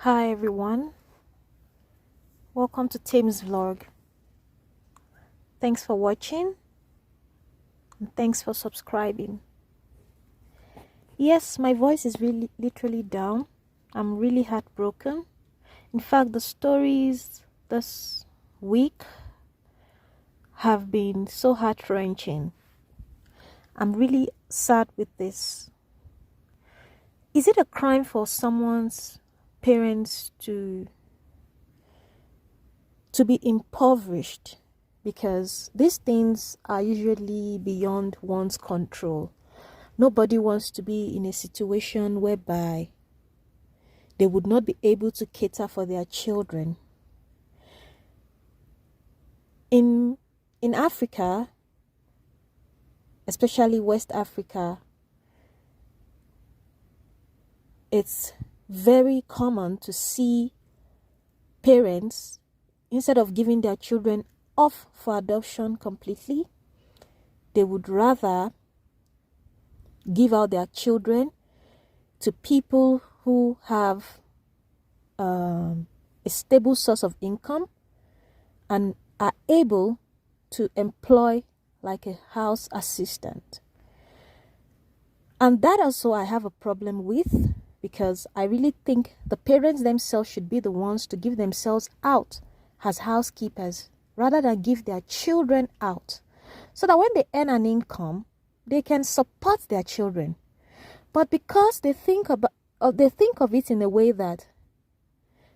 Hi everyone, welcome to Tim's vlog. Thanks for watching and thanks for subscribing. Yes, my voice is really literally down. I'm really heartbroken. In fact, the stories this week have been so heart-wrenching. I'm really sad with this. Is it a crime for someone's parents to be impoverished? Because these things are usually beyond one's control. Nobody wants to be in a situation whereby they would not be able to cater for their children. In Africa, especially West Africa, it's very common to see parents, instead of giving their children off for adoption completely, they would rather give out their children to people who have a stable source of income and are able to employ like a house assistant. And that also I have a problem with, because I really think the parents themselves should be the ones to give themselves out as housekeepers rather than give their children out, so that when they earn an income, they can support their children. But because they think of it in a way that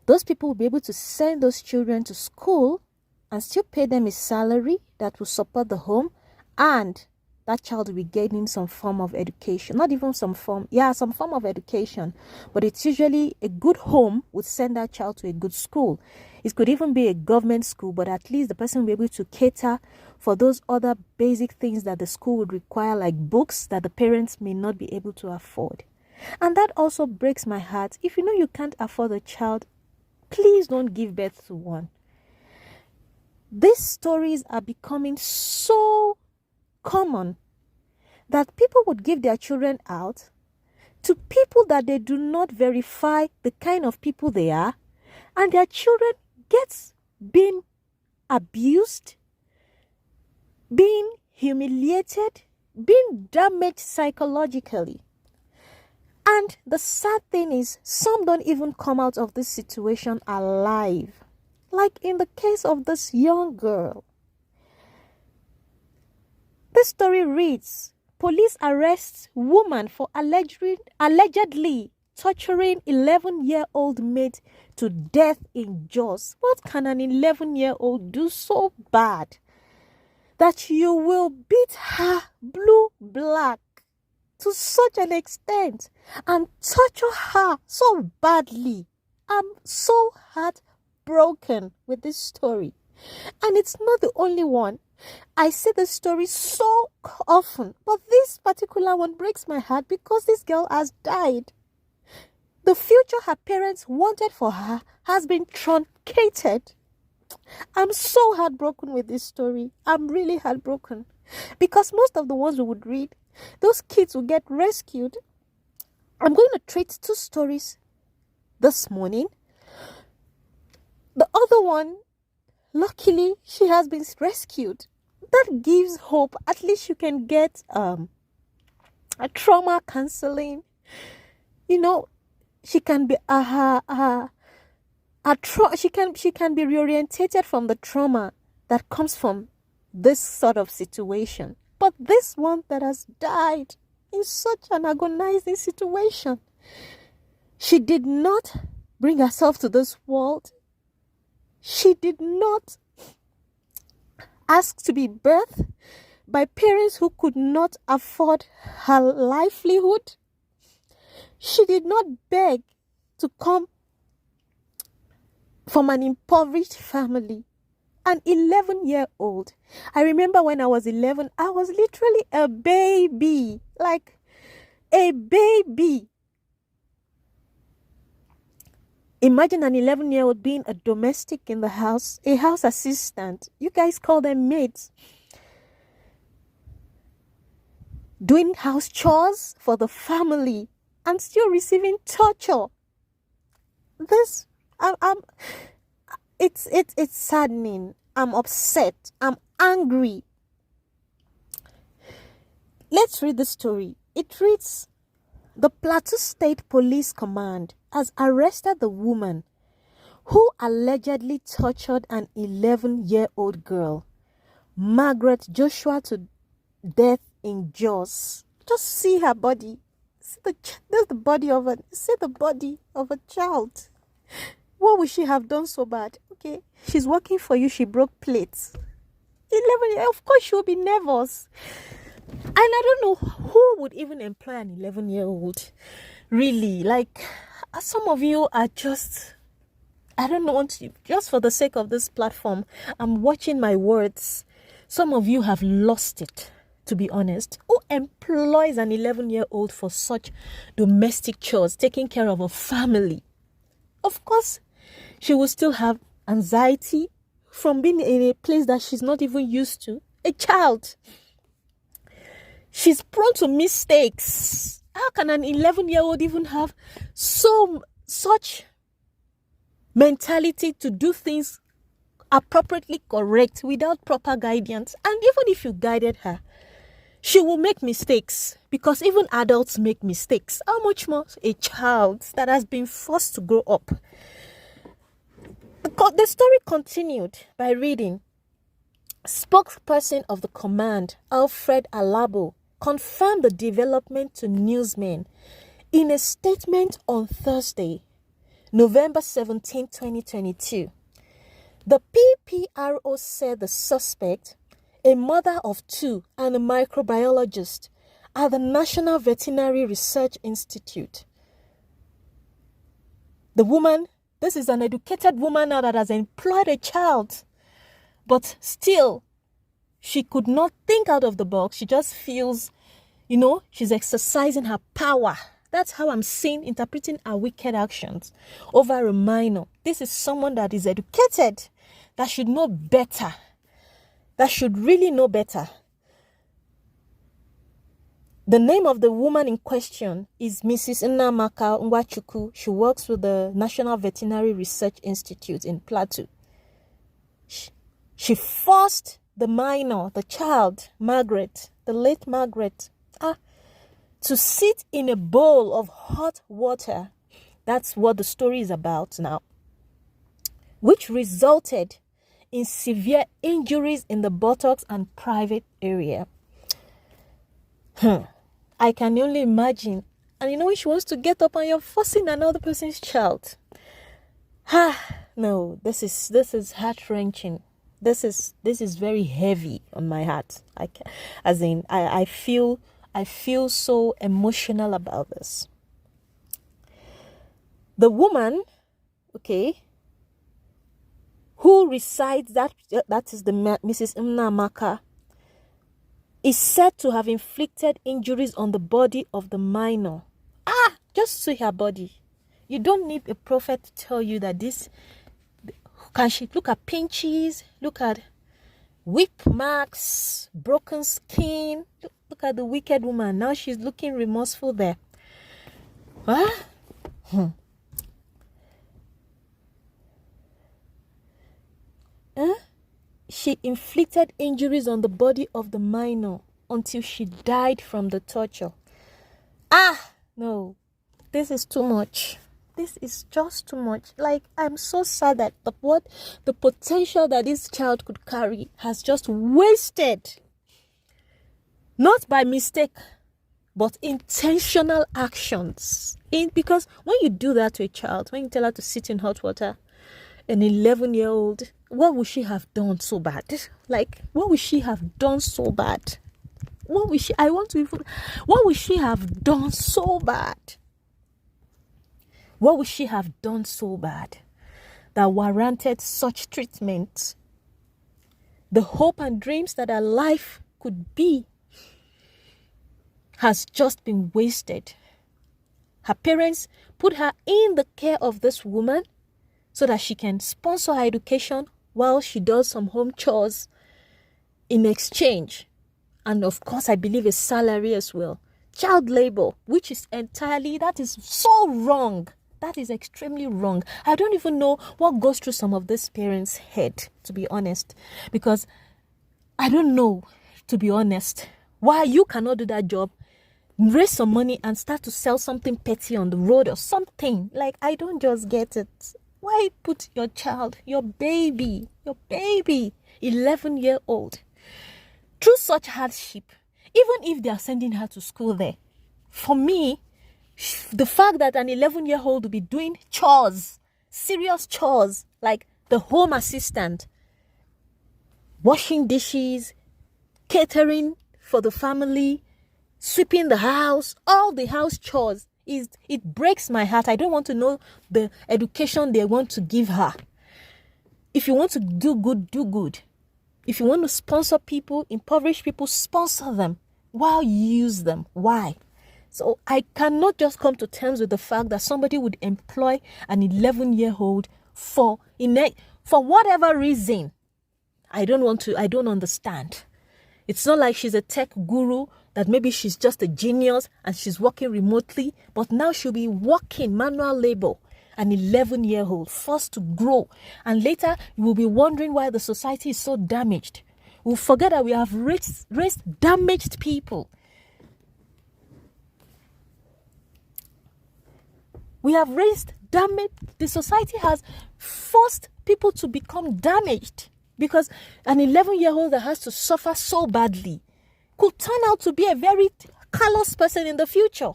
those people will be able to send those children to school and still pay them a salary that will support the home, and that child will be getting some form of education. Not even some form of education, but it's usually a good home would send that child to a good school. It could even be a government school, but at least the person will be able to cater for those other basic things that the school would require, like books that the parents may not be able to afford. And that also breaks my heart. If you know you can't afford a child, please don't give birth to one. These stories are becoming so common that people would give their children out to people that they do not verify the kind of people they are, and their children gets being abused, being humiliated, being damaged psychologically. And the sad thing is, some don't even come out of this situation alive. Like in the case of this young girl. This story reads, police arrests woman for allegedly torturing 11-year-old mate to death in Jos. What can an 11-year-old do so bad that you will beat her blue-black to such an extent and torture her so badly? I'm so heartbroken with this story. And it's not the only one. I see this story so often, but this particular one breaks my heart because this girl has died. The future her parents wanted for her has been truncated. I'm so heartbroken with this story. I'm really heartbroken. Because most of the ones we would read, those kids will get rescued. I'm going to treat two stories this morning. The other one, luckily, she has been rescued. That gives hope. At least you can get a trauma counseling. You know, she can be she can be reorientated from the trauma that comes from this sort of situation. But this one that has died in such an agonizing situation, she did not bring herself to this world. She did not ask to be birthed by parents who could not afford her livelihood. She did not beg to come from an impoverished family. An 11-year-old. I remember when I was 11, I was literally a baby. Like a baby. Imagine an 11-year-old being a domestic in the house, a house assistant. You guys call them maids. Doing house chores for the family and still receiving torture. this, I'm it's saddening. I'm upset. I'm angry. Let's read the story. It reads, the Plateau State Police Command has arrested the woman who allegedly tortured an 11-year-old girl, Margaret Joshua, to death in Jos. Just see her body. There's the body of a child. What would she have done so bad? Okay, she's working for you. She broke plates. 11, of course she'll be nervous. And I don't know who would even employ an 11-year-old. Really, like, some of you are just, I don't know, just for the sake of this platform, I'm watching my words. Some of you have lost it, to be honest. Who employs an 11-year-old for such domestic chores, taking care of a family? Of course, she will still have anxiety from being in a place that she's not even used to. A child. She's prone to mistakes. How can an 11-year-old even have such mentality to do things appropriately correct without proper guidance? And even if you guided her, she will make mistakes, because even adults make mistakes. How much more a child that has been forced to grow up? The story continued by reading, spokesperson of the command, Alfred Alabo, confirmed the development to newsmen in a statement on Thursday, November 17, 2022. The PPRO said the suspect, a mother of two and a microbiologist at the National Veterinary Research Institute. The woman, this is an educated woman now that has employed a child, but still, she could not think out of the box. She just feels, she's exercising her power. That's how I'm interpreting her wicked actions over a minor. This is someone that is educated, that should know better, that should really know better. The name of the woman in question is Mrs. Nnamaka Nwachukwu. She works with the National Veterinary Research Institute in Plateau. She forced the minor, the child, Margaret, the late Margaret, to sit in a bowl of hot water. That's what the story is about now, which resulted in severe injuries in the buttocks and private area. I can only imagine. And when she wants to get up and you're forcing another person's child. No, this is heart-wrenching. This is very heavy on my heart. I feel so emotional about this. The woman, who resides, that is the Mrs. Nnamaka, is said to have inflicted injuries on the body of the minor. Just see her body. You don't need a prophet to tell you that this. Can she look at pinches? Look at whip marks, broken skin. Look at the wicked woman. Now she's looking remorseful there. She inflicted injuries on the body of the minor until she died from the torture. No, this is too much. This is just too much. Like, I'm so sad that the potential that this child could carry has just wasted. Not by mistake, but intentional actions. Because when you do that to a child, when you tell her to sit in hot water, an 11-year-old, what would she have done so bad? Like, what would she have done so bad? What would she have done so bad? What would she have done so bad that warranted such treatment? The hope and dreams that her life could be has just been wasted. Her parents put her in the care of this woman so that she can sponsor her education while she does some home chores in exchange. And of course, I believe a salary as well. Child labor, which is that is so wrong. That is extremely wrong. I don't even know what goes through some of these parents' head, to be honest. Because I don't know, to be honest, why you cannot do that job, raise some money and start to sell something petty on the road or something. Like, I don't just get it. Why put your child, your baby, 11-year-old, through such hardship, even if they are sending her to school there? For me, the fact that an 11-year-old will be doing chores, serious chores, like the home assistant, washing dishes, catering for the family, sweeping the house, all the house chores, it breaks my heart. I don't want to know the education they want to give her. If you want to do good, do good. If you want to sponsor people, impoverish people, sponsor them. Why use them? Why? So I cannot just come to terms with the fact that somebody would employ an 11-year-old for whatever reason. I don't understand. It's not like she's a tech guru, that maybe she's just a genius and she's working remotely, but now she'll be working manual labor, an 11-year-old, forced to grow. And later, you will be wondering why the society is so damaged. We'll forget that we have raised damaged people. We have raised damaged. The society has forced people to become damaged, because an 11-year-old that has to suffer so badly could turn out to be a very callous person in the future,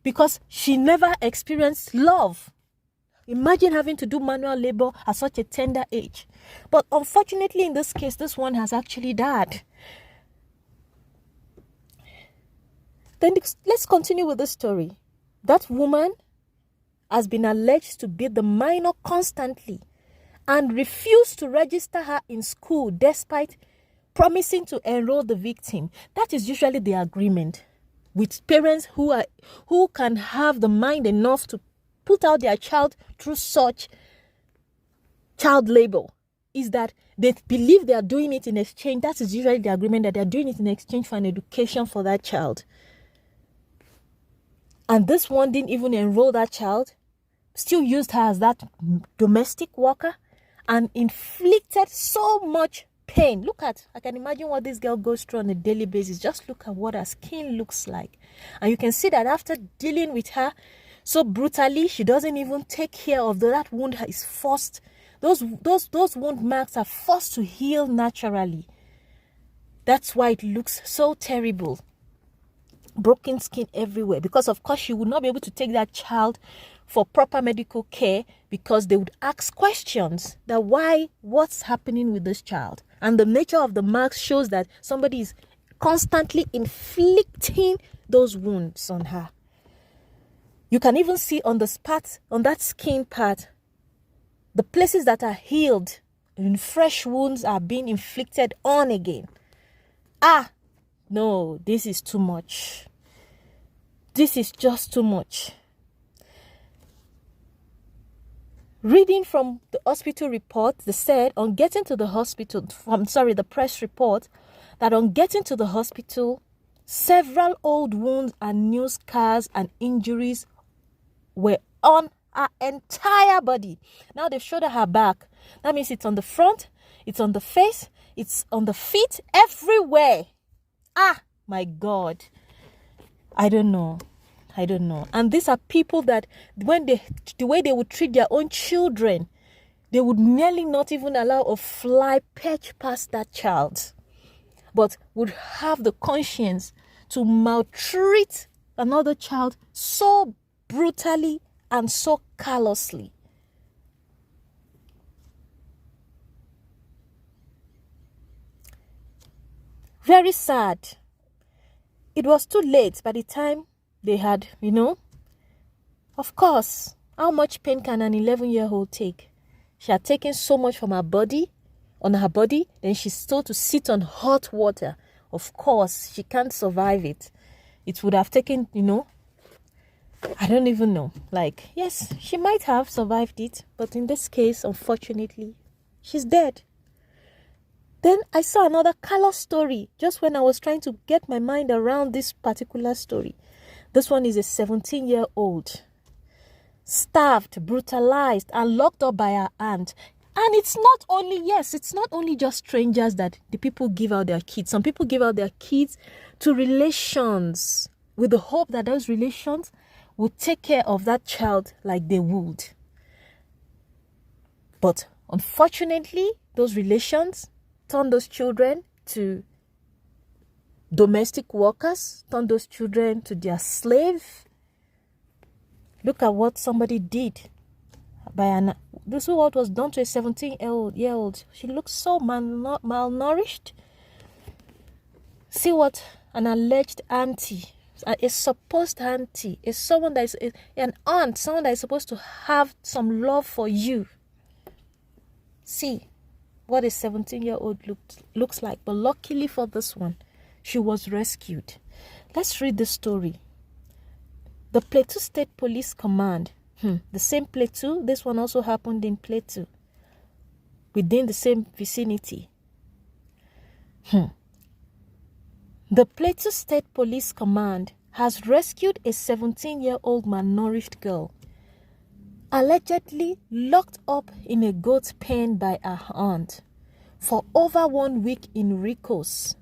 because she never experienced love. Imagine having to do manual labor at such a tender age. But unfortunately, in this case, this one has actually died. Then let's continue with the story. That woman has been alleged to beat the minor constantly and refused to register her in school despite promising to enroll the victim. That is usually the agreement with parents who can have the mind enough to put out their child through such child labor, is that they believe they are doing it in exchange. That is usually the agreement, that they are doing it in exchange for an education for that child. And this one didn't even enroll that child, still used her as that domestic worker, and inflicted so much pain. I can imagine what this girl goes through on a daily basis. Just look at what her skin looks like. And you can see that after dealing with her so brutally, she doesn't even take care of that wound. Is forced. Those wound marks are forced to heal naturally. That's why it looks so terrible. Broken skin everywhere, because of course she would not be able to take that child for proper medical care, because they would ask questions that what's happening with this child. And the nature of the marks shows that somebody is constantly inflicting those wounds on her. You can even see on that skin part, the places that are healed and fresh wounds are being inflicted on again. No, this is too much. This is just too much. Reading from the hospital report, they said on getting to the hospital, the press report, that on getting to the hospital, several old wounds and new scars and injuries were on her entire body. Now they've showed her back. That means it's on the front, it's on the face, it's on the feet, everywhere. My God. I don't know. And these are people that the way they would treat their own children, they would nearly not even allow a fly perch past that child, but would have the conscience to maltreat another child so brutally and so callously. Very sad. It was too late by the time they had, of course, how much pain can an 11-year-old take? She had taken so much from her body, then she's told to sit on hot water. Of course, she can't survive it. It would have taken, I don't even know. Yes, she might have survived it, but in this case, unfortunately, she's dead. Then I saw another callous story just when I was trying to get my mind around this particular story. This one is a 17-year-old. starved, brutalized, and locked up by her aunt. And it's not only just strangers that the people give out their kids. Some people give out their kids to relations with the hope that those relations will take care of that child like they would. But unfortunately, those relations turn those children to domestic workers, turn those children to their slave. Look at what somebody did this is what was done to a 17-year-old. She looks so malnourished. See what an alleged auntie, a supposed auntie, is someone that is an aunt, someone that is supposed to have some love for you. See what a 17-year-old looks like. But luckily for this one, she was rescued. Let's read the story. The Plateau State Police Command. The same Plateau. This one also happened in Plateau, within the same vicinity. The Plateau State Police Command has rescued a 17-year-old malnourished girl, allegedly locked up in a goat pen by her aunt for over 1 week in Ricos,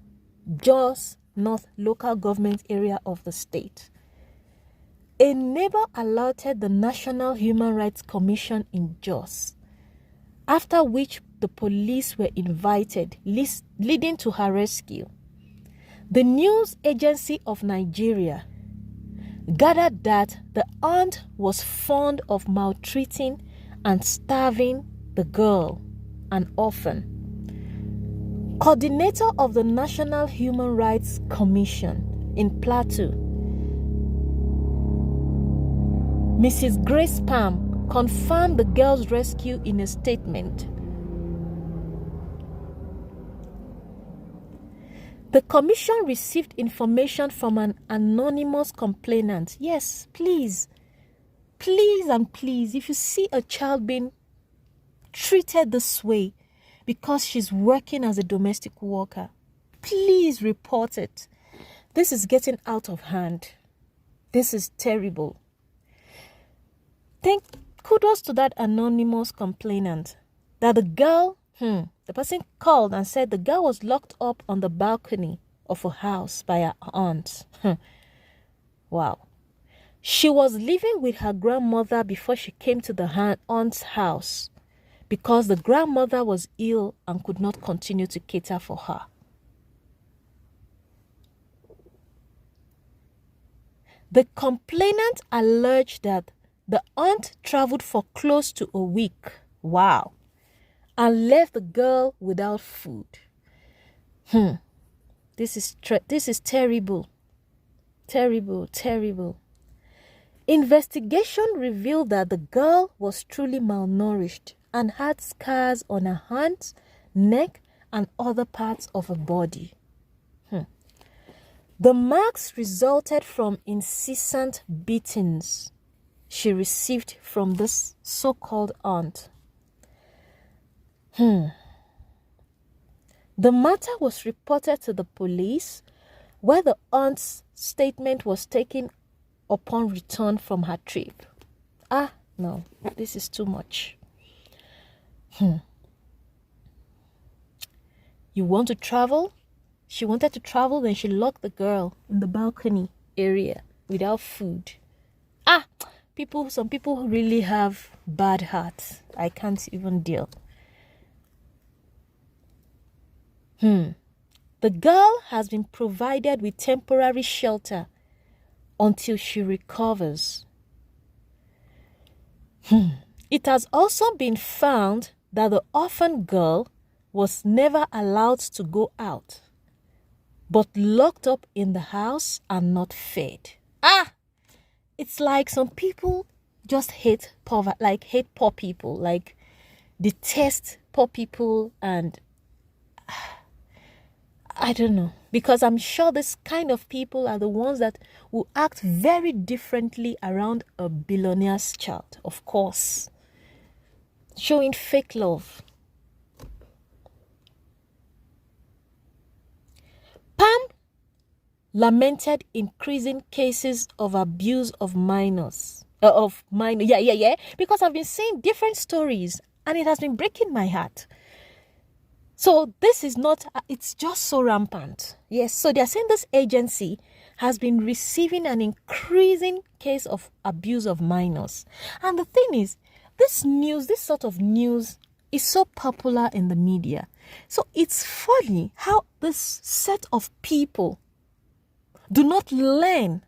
Jos North local government area of the state. A neighbor alerted the National Human Rights Commission in Jos, after which the police were invited, leading to her rescue. The News Agency of Nigeria gathered that the aunt was fond of maltreating and starving the girl, an orphan. Coordinator of the National Human Rights Commission in Plateau, Mrs. Grace Palm, confirmed the girl's rescue in a statement. The commission received information from an anonymous complainant. Yes, please, if you see a child being treated this way because she's working as a domestic worker, please report it. This is getting out of hand. This is terrible. Kudos to that anonymous complainant that the girl, the person called and said the girl was locked up on the balcony of a house by her aunt. Wow. She was living with her grandmother before she came to the aunt's house because the grandmother was ill and could not continue to cater for her. The complainant alleged that the aunt traveled for close to a week. Wow. And left the girl without food. This is terrible. Terrible. Investigation revealed that the girl was truly malnourished and had scars on her hands, neck, and other parts of her body. The marks resulted from incessant beatings she received from this so-called aunt. The matter was reported to the police, where the aunt's statement was taken upon return from her trip. No, this is too much. You want to travel? She wanted to travel, then she locked the girl in the balcony area without food. Some people really have bad hearts. I can't even deal. The girl has been provided with temporary shelter until she recovers. It has also been found that the orphan girl was never allowed to go out, but locked up in the house and not fed. It's like some people just hate poor people, like detest poor people, and I don't know, because I'm sure this kind of people are the ones that will act very differently around a billionaire's child, of course, showing fake love. Pam lamented increasing cases of abuse of minors of mine. Yeah. Because I've been seeing different stories and it has been breaking my heart. So this is not, it's just so rampant. Yes, so they're saying this agency has been receiving an increasing case of abuse of minors. And the thing is, this sort of news is so popular in the media. So it's funny how this set of people do not learn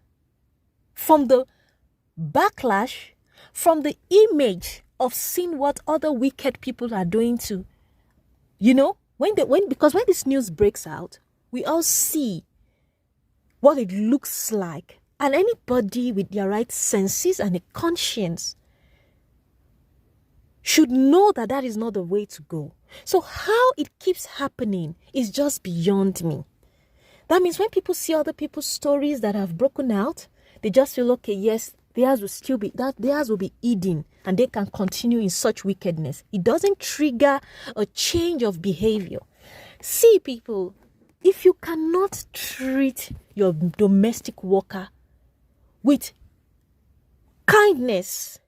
from the backlash, from the image of seeing what other wicked people are doing to, because when this news breaks out, we all see what it looks like. And anybody with their right senses and a conscience should know that that is not the way to go. So how it keeps happening is just beyond me. That means when people see other people's stories that have broken out, they just feel, okay, yes, theirs will be hidden and they can continue in such wickedness. It doesn't trigger a change of behavior. See, people, if you cannot treat your domestic worker with kindness,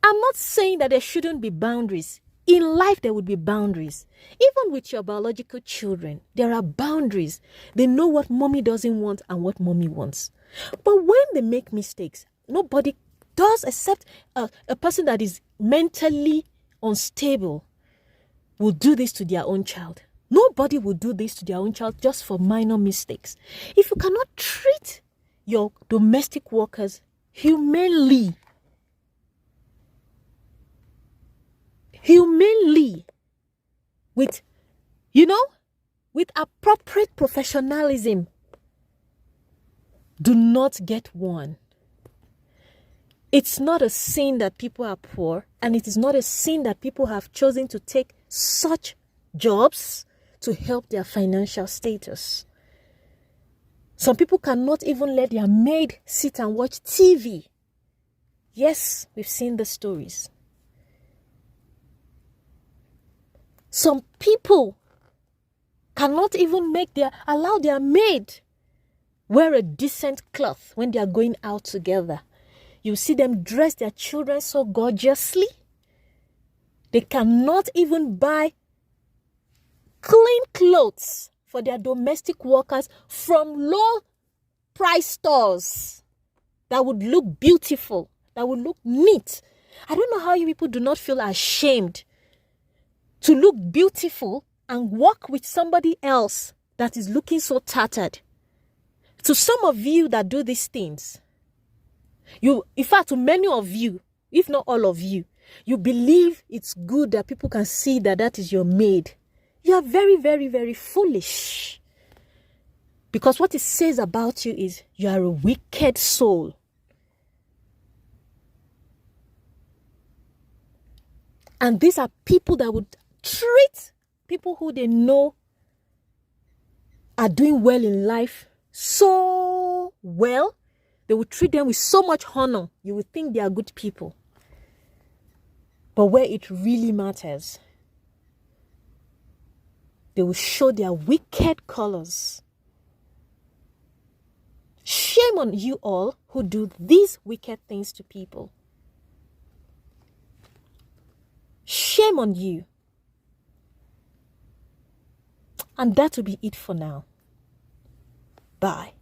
I'm not saying that there shouldn't be boundaries. In life, there would be boundaries. Even with your biological children, there are boundaries. They know what mommy doesn't want and what mommy wants. But when they make mistakes, nobody does except a person that is mentally unstable will do this to their own child. Nobody will do this to their own child just for minor mistakes. If you cannot treat your domestic workers humanely, with appropriate professionalism, do not get one. It's not a sin that people are poor, and it is not a sin that people have chosen to take such jobs to help their financial status. Some people cannot even let their maid sit and watch TV. Yes, we've seen the stories. Some people cannot even allow their maid wear a decent cloth when they are going out together. You see them dress their children so gorgeously. They cannot even buy clean clothes for their domestic workers from low price stores that would look beautiful, that would look neat. I don't know how you people do not feel ashamed to look beautiful and work with somebody else that is looking so tattered. To some of you that do these things, in fact, to many of you, if not all of you, you believe it's good that people can see that is your maid. You are very, very, very foolish. Because what it says about you is you are a wicked soul. And these are people that would treat people who they know are doing well in life so well. They will treat them with so much honor. You would think they are good people. But where it really matters, they will show their wicked colors. Shame on you all who do these wicked things to people. Shame on you. And that will be it for now. Bye.